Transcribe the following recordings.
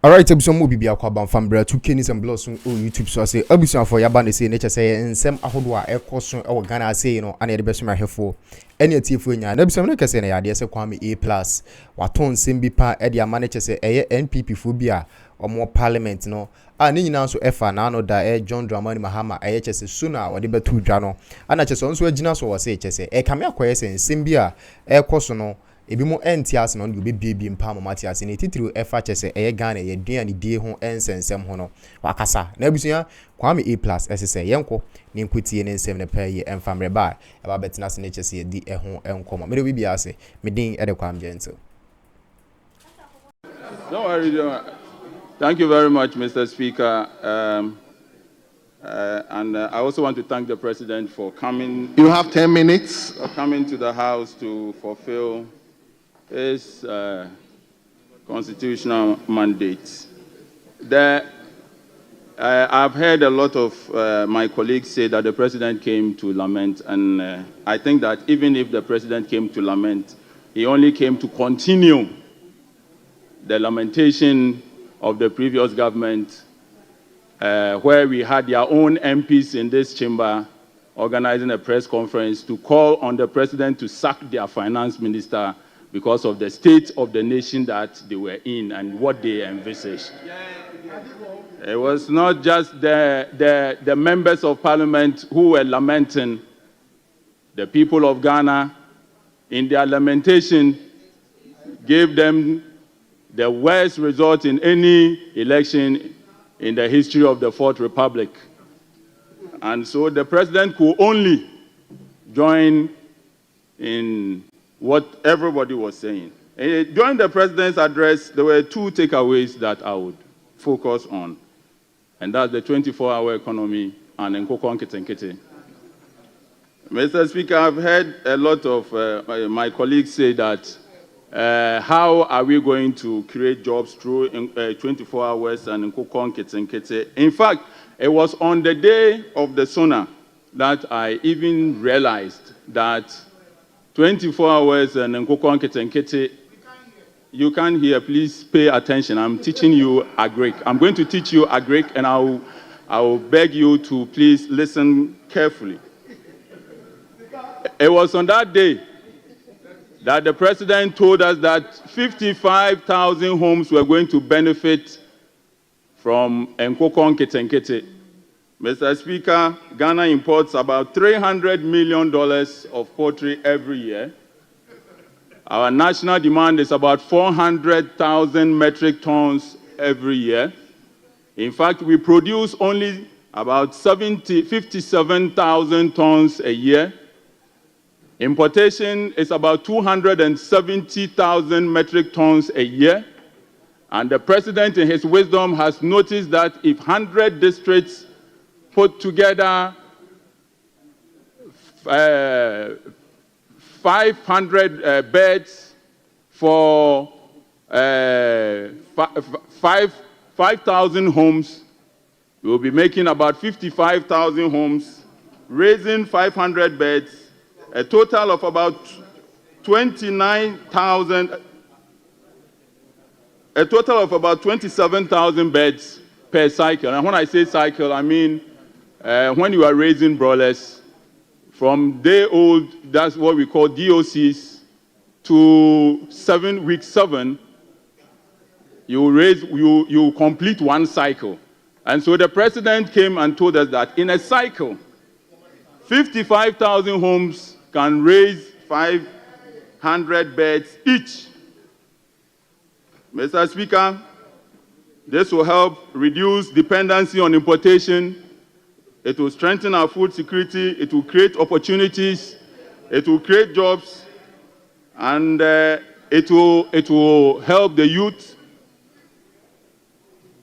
Alright, ebuson mo bibia kwa bamfambra 2K and blogs on YouTube so say ebuson for yaba ne say nature say nsem ahodo a ekoso e wo Ghana say no ana de beso mahefo ene atiefo nya na ebuson no kese na yade se kwame A+ waton nsem bi pa e de amanache say eye NPP fo bi a omo parliament no a ne nyina so efa na no da John Dramani Mahama eye chese SONA wode betu dwa no ana chese onso agina so wo say chese kame akoye se nsem bi a ekoso no ebi mo entias no de bebie mpa mamatias ne titiri efa chese eye Ghana ye duan die ho ensensem ho no wakasa na abusuya kwame A+ esese yenko ne nkutie ne nsem ne paye emfamre ba e ba betina se ne chese di ho enkomo me do bibia ase me din e de kwam gentle. Don't worry. Thank you very much, Mr. Speaker. I also want to thank the President for coming. You have 10 minutes. Coming to the House to fulfill his constitutional mandate. I've heard a lot of my colleagues say that the President came to lament, and I think that even if the President came to lament, he only came to continue the lamentation of the previous government, where we had their own MPs in this chamber organizing a press conference to call on the President to sack their finance minister because of the state of the nation that they were in and what they envisaged. It was not just the members of parliament who were lamenting. The people of Ghana, in their lamentation, gave them the worst result in any election in the history of the Fourth Republic. And so the President could only join in what everybody was saying. During the President's address, there were two takeaways that I would focus on, and that's the 24-hour economy and Nkoko Nkete. Mr. Speaker, I've heard a lot of my colleagues say that how are we going to create jobs through 24 hours and Nkoko Nkete. In fact, it was on the day of the SONA that I even realized that 24 hours and Nkoko Nkete. You can't hear, please pay attention. I'm teaching you Agric. I'm going to teach you Agric, and I will beg you to please listen carefully. It was on that day that the President told us that 55,000 homes were going to benefit from Nkoko Nkete. Mr. Speaker, Ghana imports about $300 million of poultry every year. Our national demand is about 400,000 metric tons every year. In fact, we produce only about 57,000 tons a year. Importation is about 270,000 metric tons a year. And the President, in his wisdom, has noticed that if 100 districts put together 500 beds for 5,000 homes, we will be making about 55,000 homes, raising 500 beds, a total of about 27,000 beds per cycle. And when I say cycle, I mean when you are raising broilers, from day old, that's what we call DOCs, to week 7, you complete one cycle. And so the President came and told us that in a cycle, 55,000 homes can raise 500 beds each. Mr. Speaker, this will help reduce dependency on importation. It will strengthen our food security. It will create opportunities. It will create jobs. And it will help the youth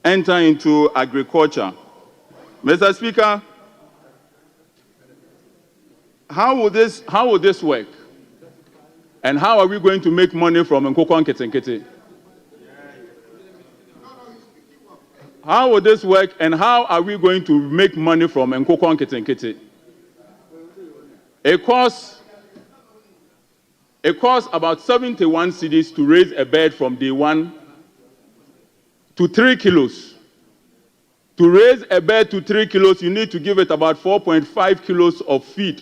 enter into agriculture. Mr. Speaker, how will this work? And how are we going to make money from Nkoko Nkete? How will this work, and how are we going to make money from Nkoko Nkete? It costs about 71 cedis to raise a bed from day 1 to 3 kilos. To raise a bird to 3 kilos, you need to give it about 4.5 kilos of feed.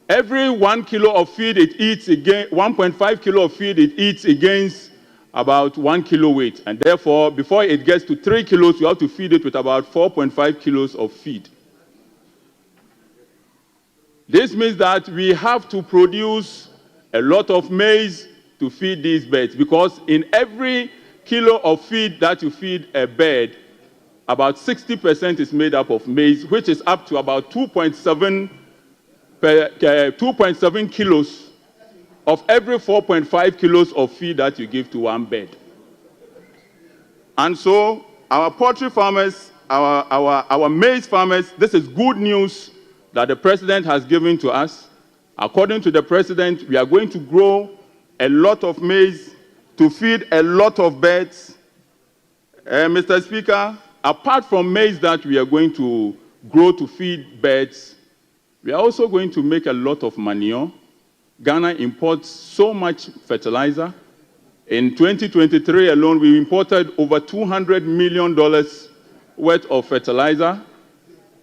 Every 1 kilo of feed it eats again, 1.5 kilo of feed it eats against about 1 kilo weight. And therefore, before it gets to 3 kilos, you have to feed it with about 4.5 kilos of feed. This means that we have to produce a lot of maize to feed these birds, because in every kilo of feed that you feed a bird, about 60% is made up of maize, which is up to about 2.7 kilos of every 4.5 kilos of feed that you give to one bird. And so our poultry farmers, our maize farmers, this is good news that the president has given to us. According to the president, we are going to grow a lot of maize to feed a lot of birds. Mr. Speaker, apart from maize that we are going to grow to feed birds, we are also going to make a lot of manure. Ghana imports so much fertilizer. In 2023 alone, we imported over $200 million worth of fertilizer.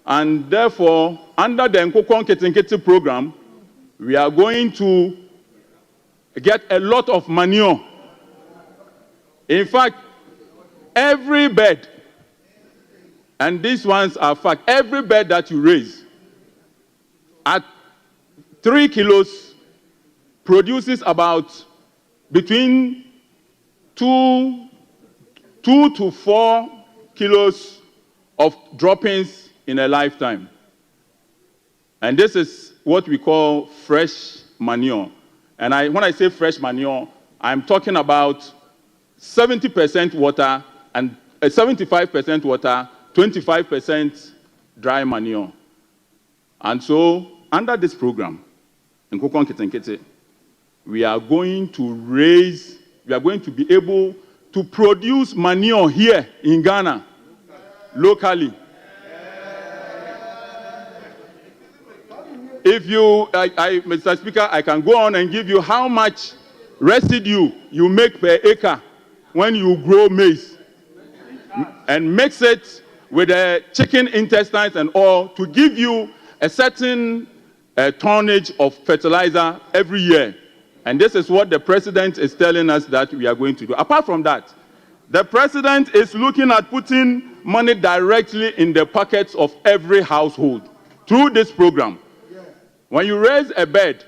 And therefore, under the Nkokon Ketenkete program, we are going to get a lot of manure. In fact, every bird, and these ones are fact, every bird that you raise at 3 kilos produces about between 2 to 4 kilos of droppings in a lifetime. And this is what we call fresh manure. And when I say fresh manure, I'm talking about 70% water and 75% water, 25% dry manure. And so, under this program, in Nkokon Ketenkete, we are going to be able to produce manure here in Ghana, locally. If you, Mr. Speaker, I can go on and give you how much residue you make per acre when you grow maize and mix it with the chicken intestines and all to give you a certain tonnage of fertilizer every year. And this is what the president is telling us that we are going to do. Apart from that, the president is looking at putting money directly in the pockets of every household through this program. When you raise a bird,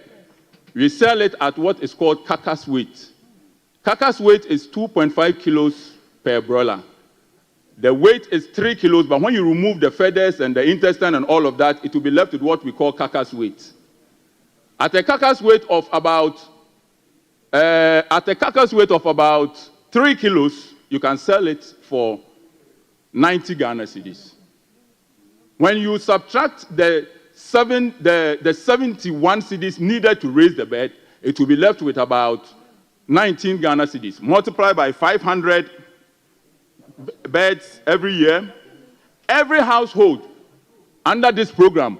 we sell it at what is called carcass weight. Carcass weight is 2.5 kilos per broiler. The weight is 3 kilos, but when you remove the feathers and the intestine and all of that, it will be left with what we call carcass weight. At a carcass weight of about 3 kilos, you can sell it for 90 Ghana cedis. When you subtract the 71 cedis needed to raise the bird, it will be left with about 19 Ghana cedis. Multiply by 500 birds every year. Every household under this program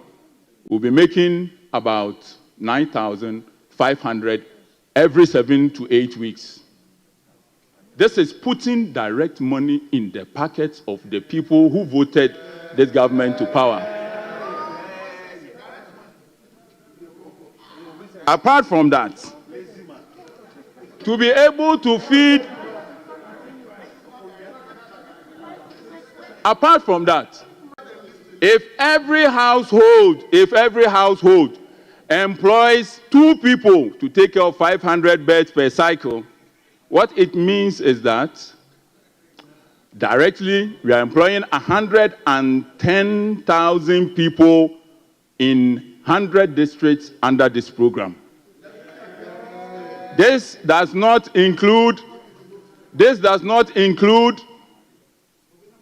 will be making about 9,500 every 7 to 8 weeks. This is putting direct money in the pockets of the people who voted this government to power. Apart from that, to be able to feed, apart from that, if every household employs 2 people to take care of 500 birds per cycle, what it means is that directly we are employing 110,000 people in 100 districts under this program. This does not include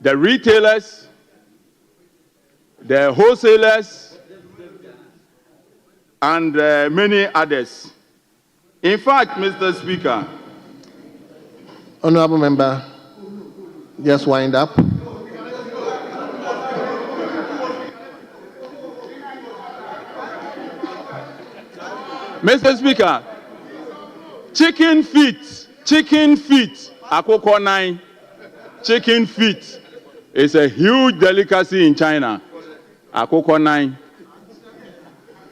the retailers, the wholesalers, and many others. In fact, Mr. Speaker, Honorable Member, just wind up. Mr. Speaker, chicken feet Akoko 9, chicken feet is a huge delicacy in China. Akoko 9.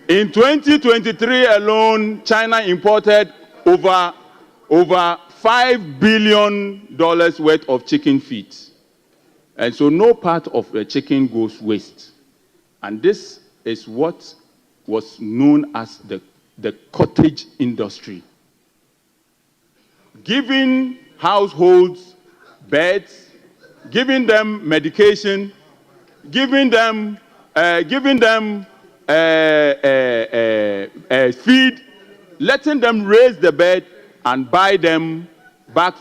In 2023 alone, China imported over $5 billion worth of chicken feet. And so no part of the chicken goes waste. And this is what was known as the cottage industry. Giving households beds, giving them medication, giving them feed, letting them raise the bed and buy them back